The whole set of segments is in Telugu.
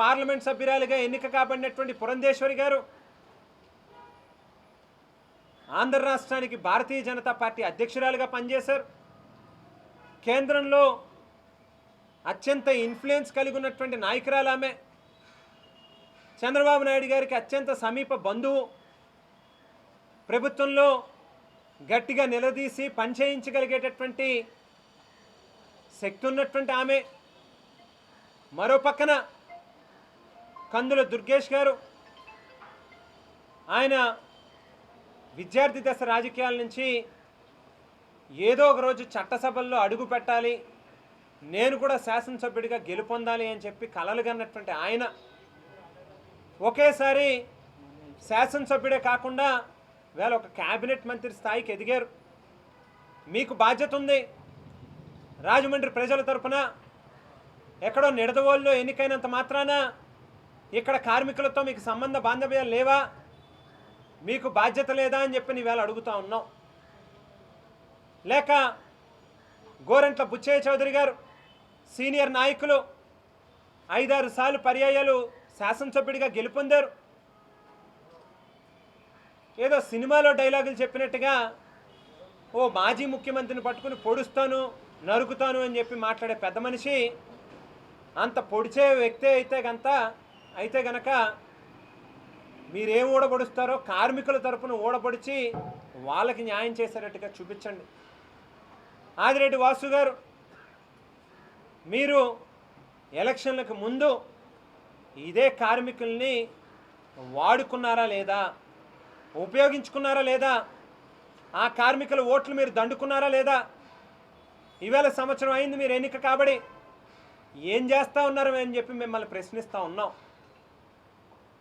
పార్లమెంట్ సభ్యురాలుగా ఎన్నిక కాబడినటువంటి పురంధేశ్వరి గారు ఆంధ్ర రాష్ట్రానికి భారతీయ జనతా పార్టీ అధ్యక్షురాలుగా పనిచేశారు. కేంద్రంలో అత్యంత ఇన్ఫ్లుయెన్స్ కలిగి ఉన్నటువంటి నాయకురాలు ఆమె. చంద్రబాబు నాయుడు గారికి అత్యంత సమీప బంధువు. ప్రభుత్వంలో గట్టిగా నిలదీసి పనిచేయించగలిగేటటువంటి శక్తి ఉన్నటువంటి ఆమె. మరో పక్కన కందుల దుర్గేష్ గారు, ఆయన విద్యార్థి దశ రాజకీయాల నుంచి ఏదో ఒక రోజు చట్టసభల్లో అడుగు పెట్టాలి, నేను కూడా శాసనసభ్యుడిగా గెలుపొందాలి అని చెప్పి కలలు కన్నటువంటి ఆయన ఒకేసారి శాసనసభ్యుడే కాకుండా వేళ ఒక క్యాబినెట్ మంత్రి స్థాయికి ఎదిగారు. మీకు బాధ్యత ఉంది. రాజమండ్రి ప్రజల తరపున ఎక్కడో నిడదవోలులో ఎన్నికైనంత మాత్రాన ఇక్కడ కార్మికులతో మీకు సంబంధ బాంధవ్యాలు లేవా, మీకు బాధ్యత లేదా అని చెప్పి నీవేళ అడుగుతూ ఉన్నాం. లేక గోరంట్ల బుచ్చయ్య చౌదరి గారు సీనియర్ నాయకులు 5-6 సార్లు పర్యాయాలు శాసనసభ్యుడిగా గెలుపొందారు. ఏదో సినిమాలో డైలాగులు చెప్పినట్టుగా ఓ మాజీ ముఖ్యమంత్రిని పట్టుకుని పొడుస్తాను నరుకుతాను అని చెప్పి మాట్లాడే పెద్ద మనిషి అంత పొడిచే వ్యక్తి అయితే గనక మీరేం ఊడబొడుస్తారో కార్మికుల తరపున ఊడబొడిచి వాళ్ళకి న్యాయం చేసేటట్టుగా చూపించండి. ఆదిరెడ్డి వాసు గారు, మీరు ఎలక్షన్లకు ముందు ఇదే కార్మికుల్ని వాడుకున్నారా లేదా, ఉపయోగించుకున్నారా లేదా, ఆ కార్మికుల ఓట్లు మీరు దండుకున్నారా లేదా? ఈవేళ సంవత్సరం అయింది మీరు ఎన్నిక కాబడి ఏం చేస్తూ ఉన్నారు అని చెప్పి మిమ్మల్ని ప్రశ్నిస్తూ ఉన్నాం.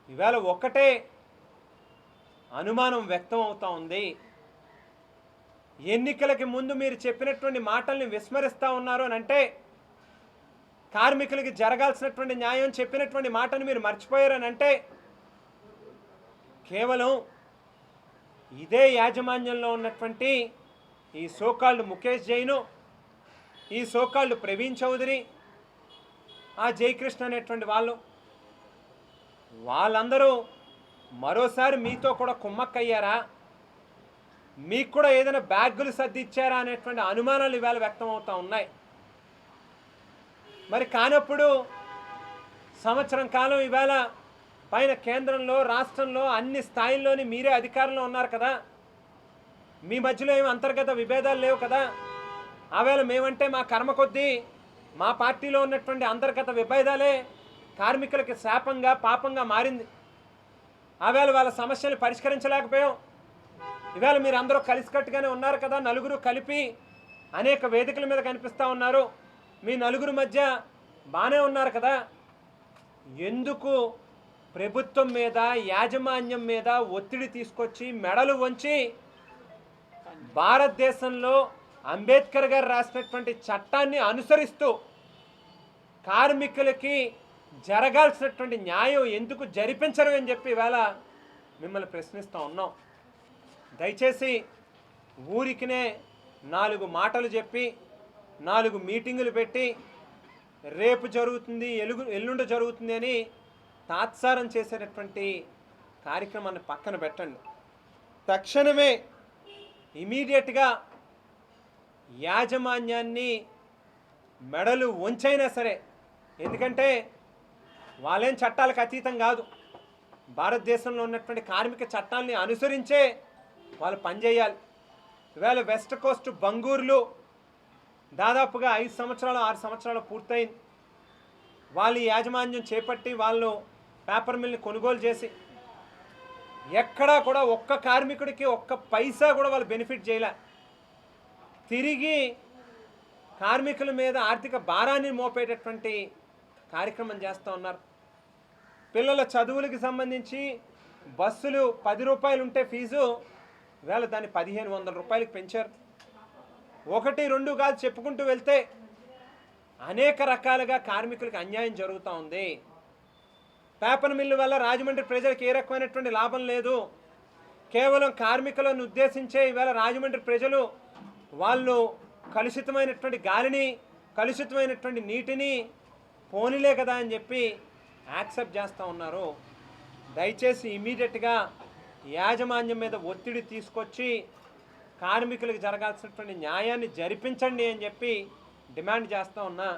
ఈవేళ ఒక్కటే అనుమానం వ్యక్తం అవుతూ ఉంది. ఎన్నికలకి ముందు మీరు చెప్పినటువంటి మాటల్ని విస్మరిస్తూ ఉన్నారు అని అంటే, కార్మికులకి జరగాల్సినటువంటి న్యాయం చెప్పినటువంటి మాటను మీరు మర్చిపోయారు అని అంటే, కేవలం ఇదే యాజమాన్యంలో ఉన్నటువంటి ఈ సోకాల్డ్ ముఖేష్ జైను, ఈ సోకాల్డ్ ప్రవీణ్ చౌదరి, ఆ జయకృష్ణ అనేటువంటి వాళ్ళందరూ మరోసారి మీతో కూడా కుమ్మక్కయ్యారా, మీకు కూడా ఏదైనా బ్యాగులు సర్దిచ్చారా అనేటువంటి అనుమానాలు ఇవాళ వ్యక్తం అవుతూ ఉన్నాయి. మరి కానప్పుడు సంవత్సరం కాలం ఇవాళ పైన కేంద్రంలో రాష్ట్రంలో అన్ని స్థాయిల్లోని మీరే అధికారంలో ఉన్నారు కదా, మీ మధ్యలో ఏమి అంతర్గత విభేదాలు లేవు కదా. ఆవేళ మేమంటే మా కర్మ కొద్దీ మా పార్టీలో ఉన్నటువంటి అంతర్గత విభేదాలే కార్మికులకి శాపంగా పాపంగా మారింది. ఆవేళ వాళ్ళ సమస్యలు పరిష్కరించలేకపోయాం. ఇవాళ మీరు అందరూ కలిసికట్టుగానే ఉన్నారు కదా, నలుగురు కలిపి అనేక వేదికల మీద కనిపిస్తూ ఉన్నారు, మీ నలుగురు మధ్య బాగానే ఉన్నారు కదా. ఎందుకు ప్రభుత్వం మీద యాజమాన్యం మీద ఒత్తిడి తీసుకొచ్చి మెడలు వంచి భారతదేశంలో అంబేద్కర్ గారు రాసినటువంటి చట్టాన్ని అనుసరిస్తూ కార్మికులకి జరగాల్సినటువంటి న్యాయం ఎందుకు జరిపించరు అని చెప్పి ఇవాళ మిమ్మల్ని ప్రశ్నిస్తూ ఉన్నాం. దయచేసి ఊరికినే 4 మాటలు చెప్పి 4 మీటింగులు పెట్టి రేపు జరుగుతుంది ఎల్లుండి జరుగుతుంది అని తాత్సారం చేసేటటువంటి కార్యక్రమాన్ని పక్కన పెట్టండి. తక్షణమే ఇమీడియట్గా యాజమాన్యాన్ని మెడలు వంచైనా సరే, ఎందుకంటే వాళ్ళేం చట్టాలకు అతీతం కాదు, భారతదేశంలో ఉన్నటువంటి కార్మిక చట్టాలని అనుసరించే వాళ్ళు పనిచేయాలి. ఇవాళ వెస్ట్ కోస్ట్ బంగూరులో దాదాపుగా 5 సంవత్సరాలు 6 సంవత్సరాలు పూర్తయింది. వాళ్ళు యాజమాన్యం చేపట్టి వాళ్ళు పేపర్ మిల్ని కొనుగోలు చేసి ఎక్కడా కూడా ఒక్క కార్మికుడికి ఒక్క పైసా కూడా వాళ్ళు బెనిఫిట్ చేయలే. తిరిగి కార్మికుల మీద ఆర్థిక భారాన్ని మోపేటటువంటి కార్యక్రమం చేస్తూ ఉన్నారు. పిల్లల చదువులకి సంబంధించి బస్సులు 10 రూపాయలు ఉంటే ఫీజు వేళ దాన్ని 1500 రూపాయలకి పెంచారు. 1, 2 కాదు చెప్పుకుంటూ వెళ్తే అనేక రకాలుగా కార్మికులకు అన్యాయం జరుగుతూ ఉంది. పేపర్ మిల్లు వల్ల రాజమండ్రి ప్రజలకు ఏ రకమైనటువంటి లాభం లేదు. కేవలం కార్మికులను ఉద్దేశించే ఈవేళ రాజమండ్రి ప్రజలు వాళ్ళు కలుషితమైనటువంటి గాలిని, కలుషితమైనటువంటి నీటిని పోనీలే కదా అని చెప్పి యాక్సెప్ట్ చేస్తూ ఉన్నారో దయచేసి ఇమీడియట్గా యాజమాన్యం మీద ఒత్తిడి తీసుకొచ్చి కార్మికులకు జరగాల్సినటువంటి న్యాయాన్ని జరిపించండి అని చెప్పి డిమాండ్ చేస్తూ ఉన్నా.